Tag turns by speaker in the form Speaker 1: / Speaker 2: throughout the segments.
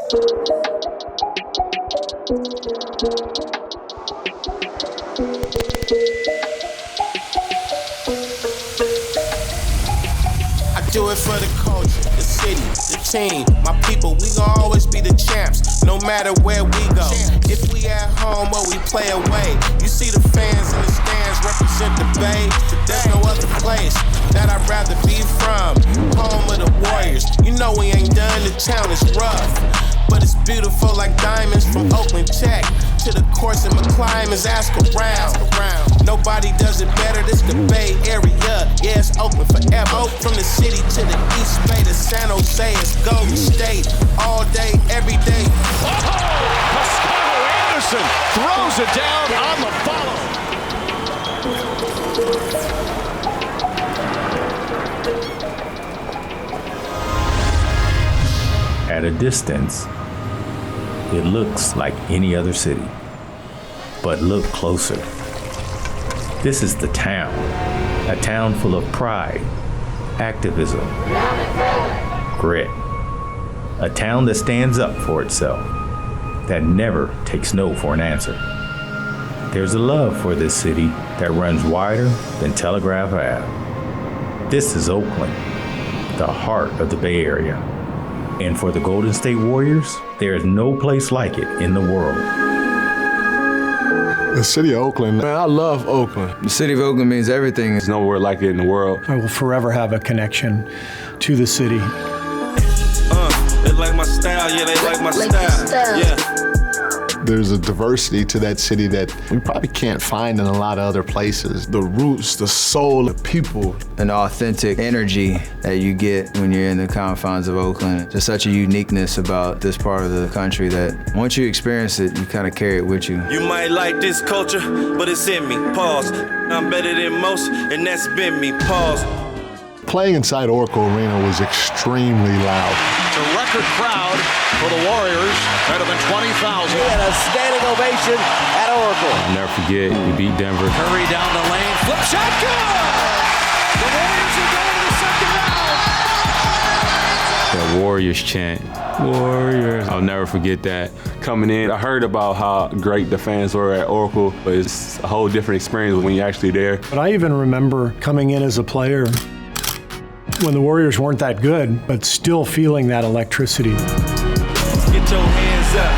Speaker 1: Do it for the culture, the city, the team, my people. We gon' always be the champs, no matter where we go. If we at home or we play away, you see the fans in the stands represent the Bay. There's no other place that I'd rather be from. Home of the Warriors. You know we ain't done. The town is rough, but it's beautiful like diamonds from Oakland Tech to the course in McClymonds. Ask around. Nobody does it better. This the Bay Area. Yeah, it's Oakland forever. From the city to the East Bay to San Jose, it's Golden State. All day, every day.
Speaker 2: Oh! Toscano Anderson throws it down on the follow.
Speaker 3: At a distance, it looks like any other city. But look closer. This is the town. A town full of pride, activism, grit. A town that stands up for itself, that never takes no for an answer. There's a love for this city that runs wider than Telegraph Ave. This is Oakland, the heart of the Bay Area. And for the Golden State Warriors, there is no place like it in the world.
Speaker 4: The City of Oakland, man, I love Oakland.
Speaker 5: The City of Oakland means everything.
Speaker 6: There's nowhere like it in the world.
Speaker 7: I will forever have a connection to the city.
Speaker 1: They like my style, yeah, they like my style. Yeah.
Speaker 4: There's a diversity to that city that we probably can't find in a lot of other places. The roots, the soul, the people.
Speaker 5: An authentic energy that you get when you're in the confines of Oakland. Just such a uniqueness about this part of the country that once you experience it, you kind of carry it with you.
Speaker 1: You might like this culture, but it's in me. Pause. I'm better than most, and that's been me. Pause.
Speaker 4: Playing inside Oracle Arena was extremely loud.
Speaker 2: It's a record crowd for the Warriors, better than 20,000.
Speaker 8: And a standing ovation at Oracle.
Speaker 6: I'll never forget, we beat Denver.
Speaker 2: Curry down the lane, flip shot, good! The Warriors are going to the second round.
Speaker 6: That Warriors chant, Warriors. I'll never forget that. Coming in, I heard about how great the fans were at Oracle, but it's a whole different experience when you're actually there.
Speaker 7: But I even remember coming in as a player when the Warriors weren't that good, but still feeling that electricity.
Speaker 1: Get your hands up.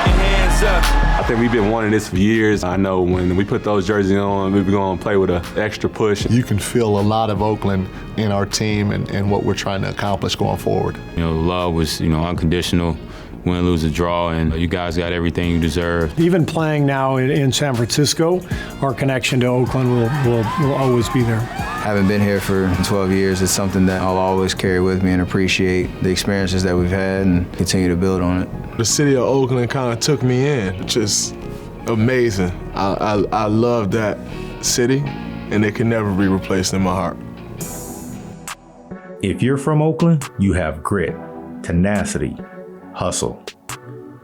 Speaker 1: Your hands up.
Speaker 6: I think we've been wanting this for years. I know when we put those jerseys on, we're going to play with an extra push.
Speaker 4: You can feel a lot of Oakland in our team and what we're trying to accomplish going forward.
Speaker 6: You know, love was, unconditional. Win, lose, or draw, and you guys got everything you deserve.
Speaker 7: Even playing now in San Francisco, our connection to Oakland will always be there.
Speaker 5: Having been here for 12 years, it's something that I'll always carry with me and appreciate the experiences that we've had and continue to build on it.
Speaker 4: The City of Oakland kind of took me in, which is amazing. I love that city, and it can never be replaced in my heart.
Speaker 3: If you're from Oakland, you have grit, tenacity, hustle.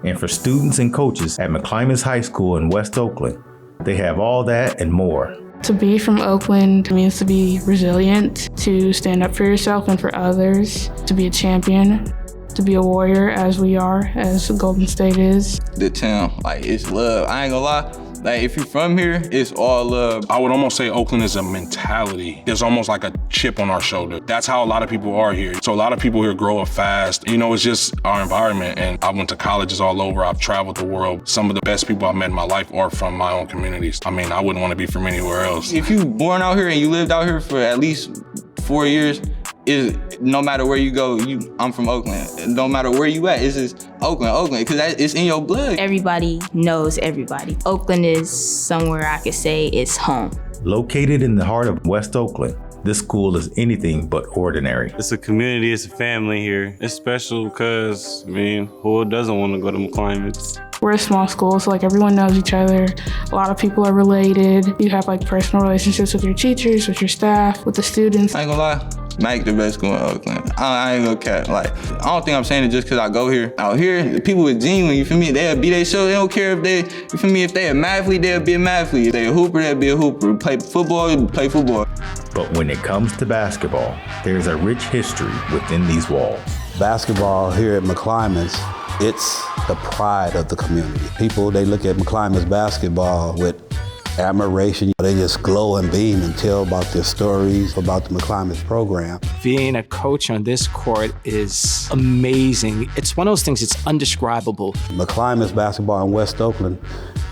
Speaker 3: And for students and coaches at McClymonds High School in West Oakland, they have all that and more.
Speaker 9: To be from Oakland means to be resilient, to stand up for yourself and for others, to be a champion, to be a warrior as we are, as Golden State is.
Speaker 5: The town, it's love. I ain't gonna lie. If you're from here, it's all love.
Speaker 10: I would almost say Oakland is a mentality. There's almost like a chip on our shoulder. That's how a lot of people are here. So a lot of people here grow up fast. It's just our environment. And I went to colleges all over. I've traveled the world. Some of the best people I've met in my life are from my own communities. I wouldn't want to be from anywhere else.
Speaker 5: If you born out here and you lived out here for at least 4 years, no matter where you go, I'm from Oakland. No matter where you at, it's just Oakland, because it's in your blood.
Speaker 11: Everybody knows everybody. Oakland is somewhere I could say it's home.
Speaker 3: Located in the heart of West Oakland, this school is anything but ordinary.
Speaker 6: It's a community, it's a family here. It's special because, who doesn't want to go to McClymonds?
Speaker 9: We're a small school, so everyone knows each other. A lot of people are related. You have personal relationships with your teachers, with your staff, with the students.
Speaker 5: I ain't gonna lie. Mac the best school in Oakland. I ain't gonna cap. I don't think I'm saying it just because I go here. Out here, the people with genuine, you feel me? They'll be their show. They don't care if they, you feel me? If they a mathlete, they'll be a mathlete. If they a hooper, they'll be a hooper. Play football, play football.
Speaker 3: But when it comes to basketball, there's a rich history within these walls.
Speaker 12: Basketball here at McClymonds, it's the pride of the community. People, they look at McClymonds basketball with admiration. They just glow and beam and tell about their stories about the McClymonds program.
Speaker 13: Being a coach on this court is amazing. It's one of those things that's undescribable.
Speaker 12: McClymonds basketball in West Oakland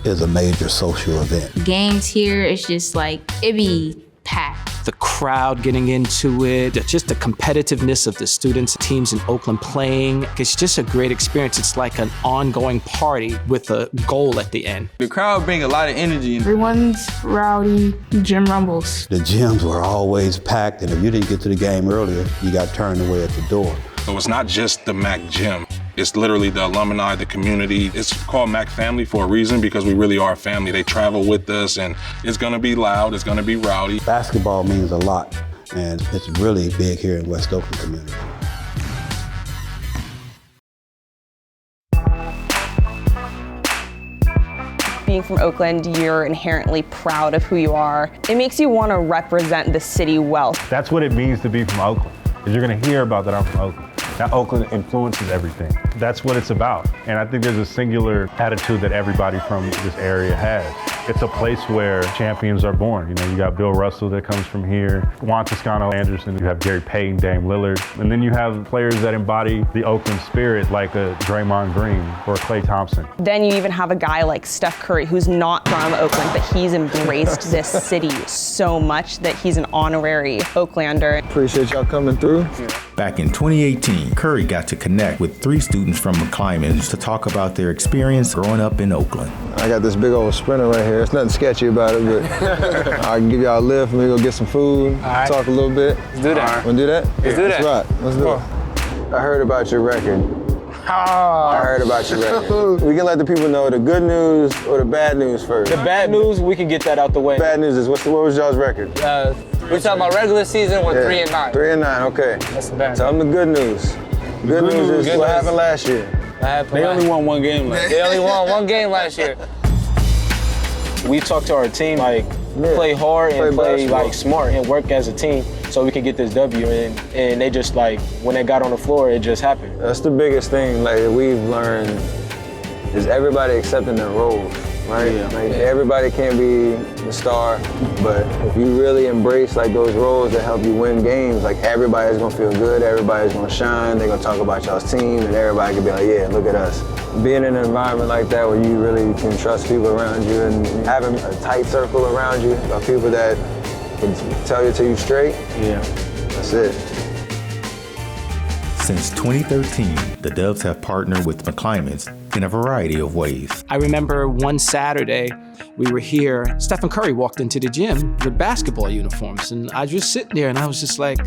Speaker 12: is a major social event.
Speaker 11: Games here, it's just like, it be packed.
Speaker 13: The crowd getting into it, just the competitiveness of the students, teams in Oakland playing. It's just a great experience. It's like an ongoing party with a goal at the end.
Speaker 5: The crowd bring a lot of energy.
Speaker 9: Everyone's rowdy, gym rumbles.
Speaker 12: The gyms were always packed, and if you didn't get to the game earlier, you got turned away at the door.
Speaker 10: So it's not just the MAC gym. It's literally the alumni, the community. It's called MAC Family for a reason because we really are a family. They travel with us and it's gonna be loud, it's gonna be rowdy.
Speaker 12: Basketball means a lot and it's really big here in West Oakland community.
Speaker 14: Being from Oakland, you're inherently proud of who you are. It makes you want to represent the city well.
Speaker 15: That's what it means to be from Oakland, because you're gonna hear about that I'm from Oakland. That Oakland influences everything. That's what it's about. And I think there's a singular attitude that everybody from this area has. It's a place where champions are born. You know, you got Bill Russell that comes from here, Juan Toscano, Anderson, you have Gary Payton, Dame Lillard, and then you have players that embody the Oakland spirit like a Draymond Green or a Klay Thompson.
Speaker 14: Then you even have a guy like Steph Curry who's not from Oakland, but he's embraced this city so much that he's an honorary Oaklander.
Speaker 16: Appreciate y'all coming through.
Speaker 3: Back in 2018, Curry got to connect with 3 students from McClymonds to talk about their experience growing up in Oakland.
Speaker 16: I got this big old Sprinter right here. There's nothing sketchy about it, but I can give y'all a lift. Maybe go get some food, talk a little bit.
Speaker 17: Let's do that.
Speaker 16: Want to do that?
Speaker 17: Let's do that.
Speaker 16: Let's rock. Let's do it. I heard about your record. I heard about your record. We can let the people know the good news or the bad news first.
Speaker 17: The bad news, we can get that out the way.
Speaker 16: Bad news is, what was y'all's record?
Speaker 17: We're talking about regular season with 3-9.
Speaker 16: 3-9, okay.
Speaker 17: That's the bad.
Speaker 16: Tell them the good news. Good news is what happened last year.
Speaker 17: They only won one game last year. They only won one game last year. We talked to our team, like, play hard and play like smart and work as a team so we can get this W. And they just, like, when they got on the floor, it just happened.
Speaker 16: That's the biggest thing, like, we've learned is everybody accepting their roles, right? Everybody can't be the star, but if you really embrace like those roles that help you win games, like everybody's gonna feel good, everybody's gonna shine, they're gonna talk about y'all's team, and everybody can be like, yeah, look at us. Being in an environment like that where you really can trust people around you and having a tight circle around you of people that can tell you straight, that's it.
Speaker 3: Since 2013, the Dubs have partnered with McClymonds in a variety of ways.
Speaker 13: I remember one Saturday, we were here, Stephen Curry walked into the gym with basketball uniforms, and I was just sitting there and I was just like,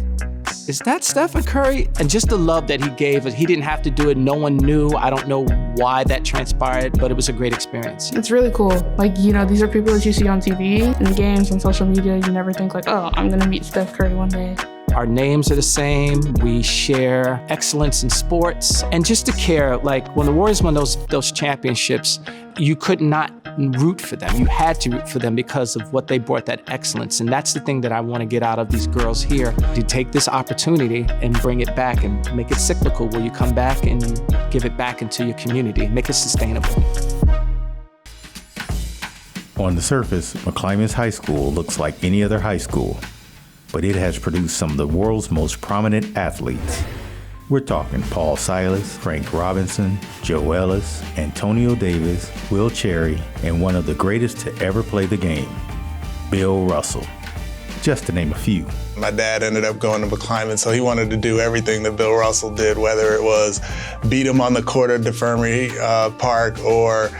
Speaker 13: is that Stephen Curry? And just the love that he gave us, he didn't have to do it, no one knew. I don't know why that transpired, but it was a great experience.
Speaker 9: It's really cool. Like, you know, these are people that you see on TV, in games, on social media. You never think like, oh, I'm gonna meet Steph Curry one day.
Speaker 13: Our names are the same. We share excellence in sports and just to care. Like when the Warriors won those championships, you could not root for them. You had to root for them because of what they brought, that excellence. And that's the thing that I want to get out of these girls here, to take this opportunity and bring it back and make it cyclical, where you come back and you give it back into your community, make it sustainable.
Speaker 3: On the surface, McClymonds High School looks like any other high school, but it has produced some of the world's most prominent athletes. We're talking Paul Silas, Frank Robinson, Joe Ellis, Antonio Davis, Will Cherry, and one of the greatest to ever play the game, Bill Russell, just to name a few.
Speaker 18: My dad ended up going to McClymonds, so he wanted to do everything that Bill Russell did, whether it was beat him on the court at DeFermi Park or,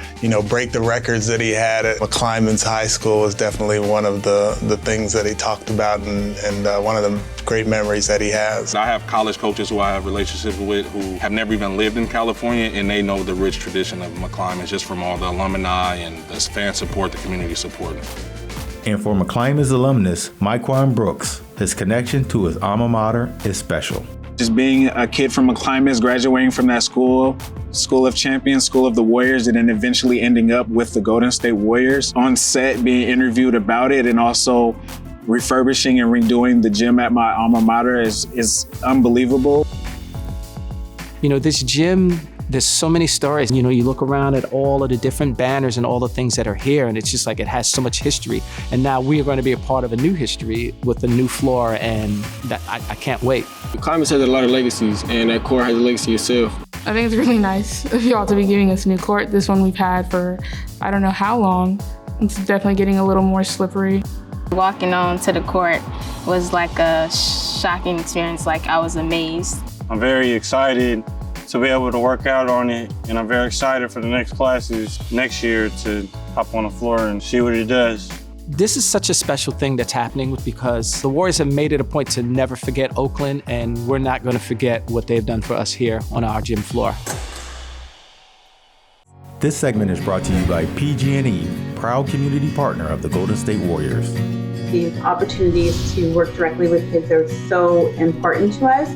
Speaker 18: break the records that he had at McClymonds High School was definitely one of the things that he talked about and one of the great memories that he has.
Speaker 10: I have college coaches who I have relationships with who have never even lived in California, and they know the rich tradition of McClymonds just from all the alumni and the fan support, the community support.
Speaker 3: And for McClymonds alumnus Michonne Brooks, his connection to his alma mater is special.
Speaker 19: Just being a kid from McClymonds, graduating from that school of champions, school of the Warriors, and then eventually ending up with the Golden State Warriors. On set, being interviewed about it, and also refurbishing and redoing the gym at my alma mater is unbelievable.
Speaker 13: This gym, there's so many stories. You look around at all of the different banners and all the things that are here, and it's just like it has so much history. And now we are going to be a part of a new history with a new floor, and that I can't wait.
Speaker 17: Climates has a lot of legacies, and that court has a legacy itself.
Speaker 9: I think it's really nice of y'all to be giving us a new court. This one we've had for I don't know how long. It's definitely getting a little more slippery.
Speaker 11: Walking on to the court was like a shocking experience. Like, I was amazed.
Speaker 20: I'm very excited to be able to work out on it, and I'm very excited for the next classes next year to hop on the floor and see what it does.
Speaker 13: This is such a special thing that's happening because the Warriors have made it a point to never forget Oakland, and we're not going to forget what they've done for us here on our gym floor.
Speaker 3: This segment is brought to you by PG&E, proud community partner of the Golden State Warriors.
Speaker 21: The opportunities to work directly with kids are so important to us.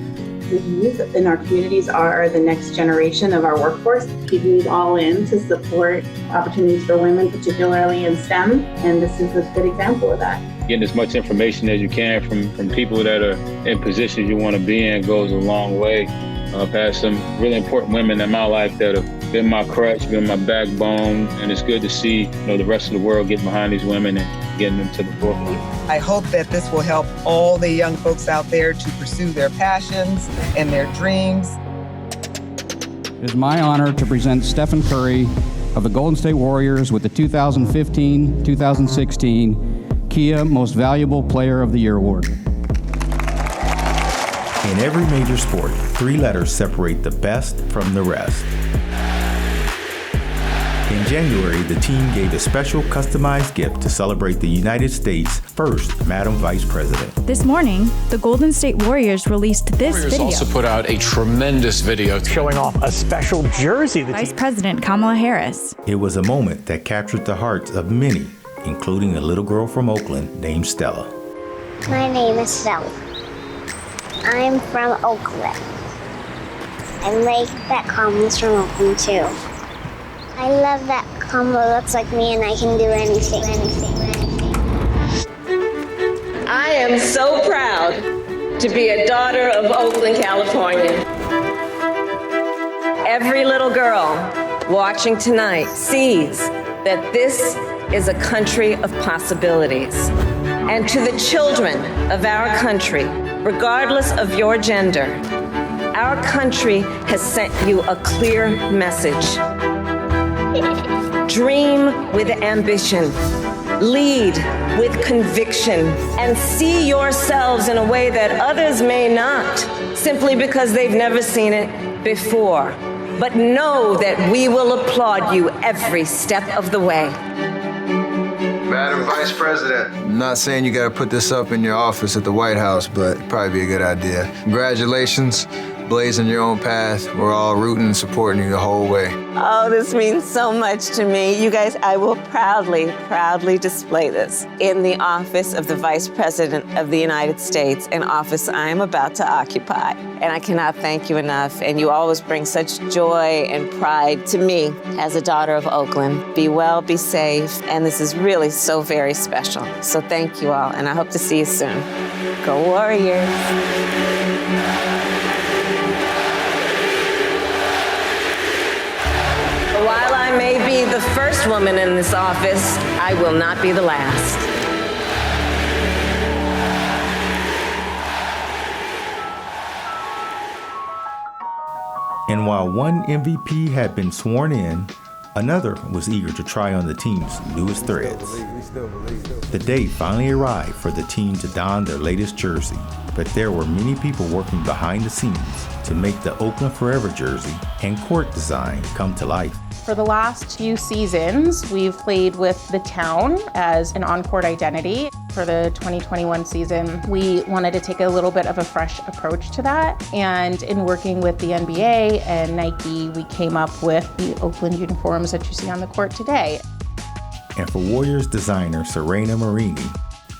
Speaker 21: The youth in our communities are the next generation of our workforce. PG&E all in to support opportunities for women, particularly in STEM, and this is a good example of that.
Speaker 22: Getting as much information as you can from people that are in positions you want to be in goes a long way. I've had some really important women in my life that have been my crutch, been my backbone, and it's good to see the rest of the world getting behind these women and getting them to the forefront.
Speaker 23: I hope that this will help all the young folks out there to pursue their passions and their dreams.
Speaker 24: It is my honor to present Stephen Curry of the Golden State Warriors with the 2015-2016 Kia Most Valuable Player of the Year Award.
Speaker 3: In every major sport, 3 letters separate the best from the rest. In January, the team gave a special customized gift to celebrate the United States' first Madam Vice President.
Speaker 25: This morning, the Golden State Warriors released this
Speaker 2: Warriors
Speaker 25: video.
Speaker 2: also put out a tremendous video showing off a special jersey.
Speaker 25: Vice President Kamala Harris.
Speaker 3: It was a moment that captured the hearts of many, including a little girl from Oakland named Stella.
Speaker 26: My name is Stella. I'm from Oakland. I like that Kamala's from Oakland too. I love that Kamala looks like me and I can do anything.
Speaker 27: I am so proud to be a daughter of Oakland, California. Every little girl watching tonight sees that this is a country of possibilities. And to the children of our country, regardless of your gender, our country has sent you a clear message. Dream with ambition, lead with conviction, and see yourselves in a way that others may not, simply because they've never seen it before. But know that we will applaud you every step of the way.
Speaker 28: Madam Vice President, I'm not saying you gotta put this up in your office at the White House, but it'd probably be a good idea. Congratulations, blazing your own path. We're all rooting and supporting you the whole way.
Speaker 27: Oh, this means so much to me. You guys, I will proudly display this in the office of the Vice President of the United States, an office I am about to occupy. And I cannot thank you enough. And you always bring such joy and pride to me as a daughter of Oakland. Be well, be safe. And this is really so very special. So thank you all, and I hope to see you soon. Go Warriors. While I may be the first woman in this office, I will not be the last.
Speaker 3: And while one MVP had been sworn in, another was eager to try on the team's newest threads. The day finally arrived for the team to don their latest jersey, but there were many people working behind the scenes to make the Oakland Forever jersey and court design come to life.
Speaker 29: For the last few seasons, we've played with the town as an on-court identity. For the 2021 season, we wanted to take a little bit of a fresh approach to that. And in working with the NBA and Nike, we came up with the Oakland uniforms that you see on the court today.
Speaker 3: And for Warriors designer Serena Marini,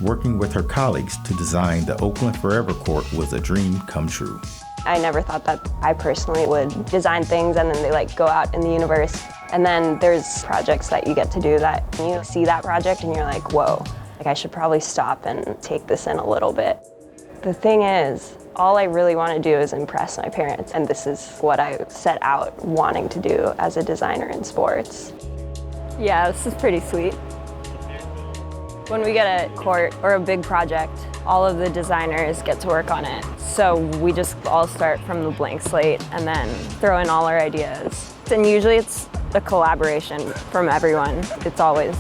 Speaker 3: working with her colleagues to design the Oakland Forever court was a dream come true.
Speaker 30: I never thought that I personally would design things and then they go out in the universe. And then there's projects that you get to do that you see that project and you're like, whoa, I should probably stop and take this in a little bit. The thing is, all I really want to do is impress my parents, and this is what I set out wanting to do as a designer in sports. Yeah, this is pretty sweet. When we get a court or a big project, all of the designers get to work on it. So we just all start from the blank slate and then throw in all our ideas. And usually it's a collaboration from everyone. It's always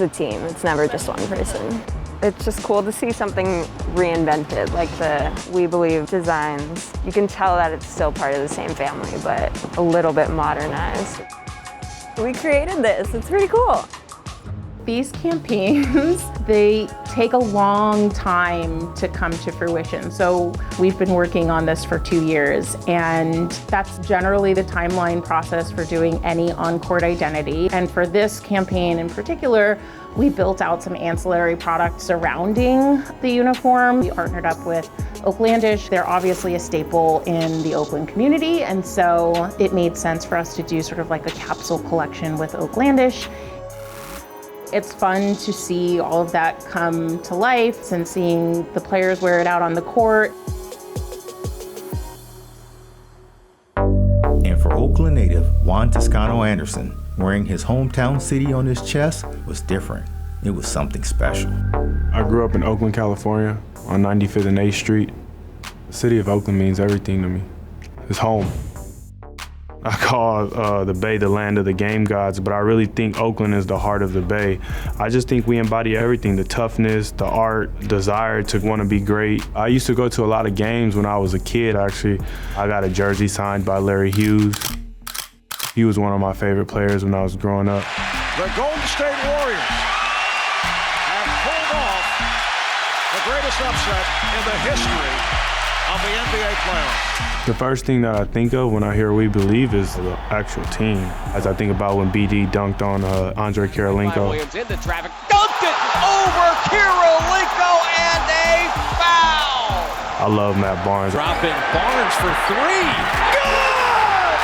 Speaker 30: a team. It's never just one person. It's just cool to see something reinvented, like the We Believe designs. You can tell that it's still part of the same family, but a little bit modernized. We created this. It's pretty cool.
Speaker 29: These campaigns, they take a long time to come to fruition. So we've been working on this for 2 years, and that's generally the timeline process for doing any on-court identity. And for this campaign in particular, we built out some ancillary products surrounding the uniform. We partnered up with Oaklandish. They're obviously a staple in the Oakland community, and so it made sense for us to do sort of like a capsule collection with Oaklandish. It's fun to see all of that come to life and seeing the players wear it out on the court.
Speaker 3: And for Oakland native Juan Toscano Anderson, wearing his hometown city on his chest was different. It was something special.
Speaker 1: I grew up in Oakland, California, on 95th and 8th Street. The city of Oakland means everything to me. It's home. I call the Bay the land of the game gods, but I really think Oakland is the heart of the Bay. I just think we embody everything, the toughness, the art, desire to want to be great. I used to go to a lot of games when I was a kid, actually. I got a jersey signed by Larry Hughes. He was one of my favorite players when I was growing up.
Speaker 2: The Golden State Warriors have pulled off the greatest upset in the history of the NBA playoffs.
Speaker 1: The first thing that I think of when I hear We Believe is the actual team. As I think about when BD dunked on Andre Kirilenko.
Speaker 4: Williams into traffic, dunked it over Kirilenko, and a foul!
Speaker 1: I love Matt Barnes.
Speaker 2: Dropping Barnes for three. Good!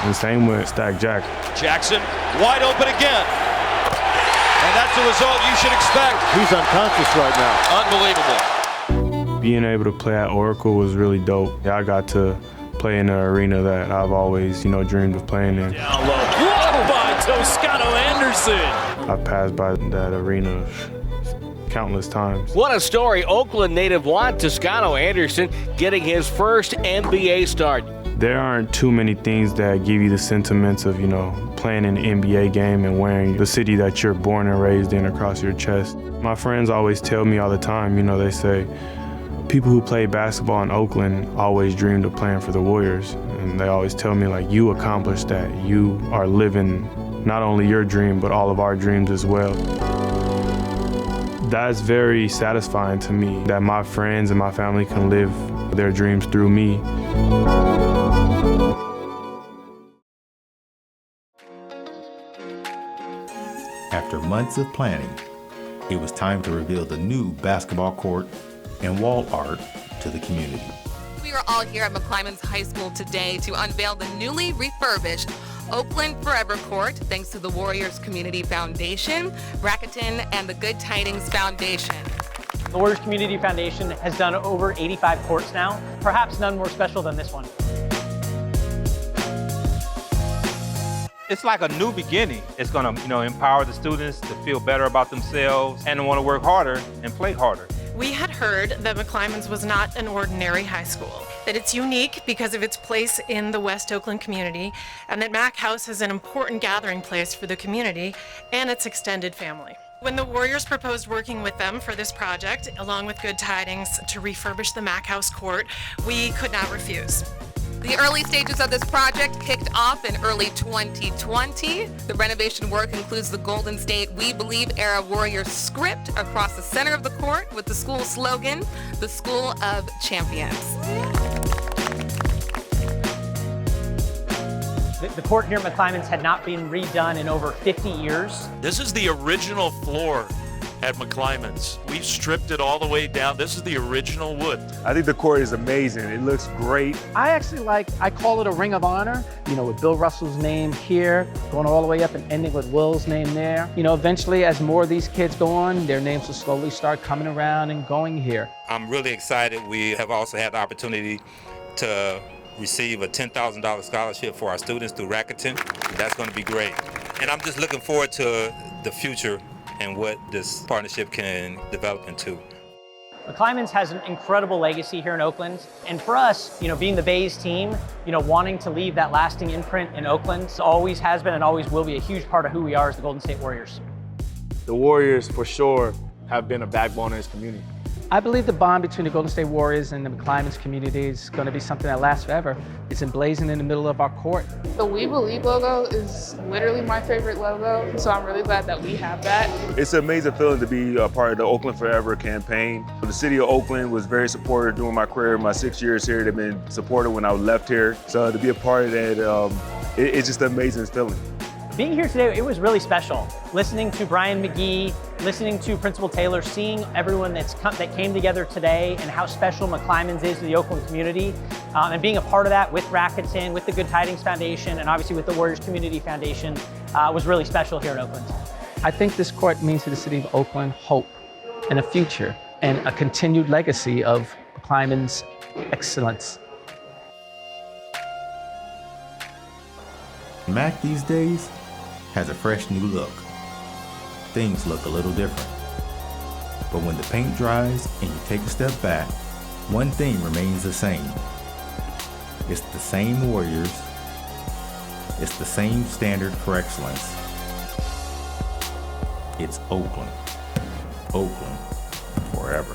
Speaker 1: And same with Stack Jack.
Speaker 2: Jackson wide open again. And that's the result you should expect. He's unconscious right now. Unbelievable.
Speaker 1: Being able to play at Oracle was really dope. Yeah, I got to play in an arena that I've always, dreamed of playing in.
Speaker 2: Down low, blocked by Toscano Anderson.
Speaker 1: I've passed by that arena countless times.
Speaker 5: What a story. Oakland native Juan Toscano Anderson getting his first NBA start.
Speaker 1: There aren't too many things that give you the sentiments of, playing an NBA game and wearing the city that you're born and raised in across your chest. My friends always tell me all the time, they say, people who play basketball in Oakland always dreamed of playing for the Warriors. And they always tell me, you accomplished that. You are living not only your dream, but all of our dreams as well. That's very satisfying to me, that my friends and my family can live their dreams through me.
Speaker 3: After months of planning, it was time to reveal the new basketball court and wall art to the community.
Speaker 6: We are all here at McClymonds High School today to unveil the newly refurbished Oakland Forever Court, thanks to the Warriors Community Foundation, Bracketon, and the Good Tidings Foundation.
Speaker 7: The Warriors Community Foundation has done over 85 courts now, perhaps none more special than this one.
Speaker 8: It's like a new beginning. It's gonna, empower the students to feel better about themselves and to want to work harder and play harder.
Speaker 12: We had heard that McClymonds was not an ordinary high school, that it's unique because of its place in the West Oakland community, and that Mack House is an important gathering place for the community and its extended family. When the Warriors proposed working with them for this project, along with Good Tidings, to refurbish the Mack House court, we could not refuse.
Speaker 6: The early stages of this project kicked off in early 2020. The renovation work includes the Golden State We Believe era Warriors script across the center of the court with the school slogan, the School of Champions.
Speaker 7: The court here at McClymonds had not been redone in over 50 years.
Speaker 2: This is the original floor
Speaker 9: at McClymonds. We've stripped it all the way down. This is the original wood.
Speaker 10: I think the court is amazing. It looks great.
Speaker 7: I call it a ring of honor, with Bill Russell's name here, going all the way up and ending with Will's name there. Eventually, as more of these kids go on, their names will slowly start coming around and going here.
Speaker 8: I'm really excited. We have also had the opportunity to receive a $10,000 scholarship for our students through Rakuten. That's going to be great. And I'm just looking forward to the future and what this partnership can develop into.
Speaker 7: McClymonds has an incredible legacy here in Oakland. And for us, being the Bays team, wanting to leave that lasting imprint in Oakland always has been and always will be a huge part of who we are as the Golden State Warriors.
Speaker 1: The Warriors, for sure, have been a backbone of this community.
Speaker 7: I believe the bond between the Golden State Warriors and the McClymonds community is going to be something that lasts forever. It's emblazoned in the middle of our court.
Speaker 11: The We Believe logo is literally my favorite logo, so I'm really glad that we have that.
Speaker 10: It's an amazing feeling to be a part of the Oakland Forever campaign. The City of Oakland was very supportive during my career. My 6 years here, they've been supportive when I left here. So to be a part of that, it's just an amazing feeling.
Speaker 7: Being here today, it was really special. Listening to Brian McGee, listening to Principal Taylor, seeing everyone that came together today and how special McClymonds is to the Oakland community, and being a part of that with Rakuten, with the Good Tidings Foundation, and obviously with the Warriors Community Foundation was really special here in Oakland. I think this court means to the city of Oakland hope and a future and a continued legacy of McClymonds' excellence.
Speaker 3: Mac these days has a fresh new look. Things look a little different. But when the paint dries and you take a step back, one thing remains the same. It's the same Warriors. It's the same standard for excellence. It's Oakland. Oakland forever.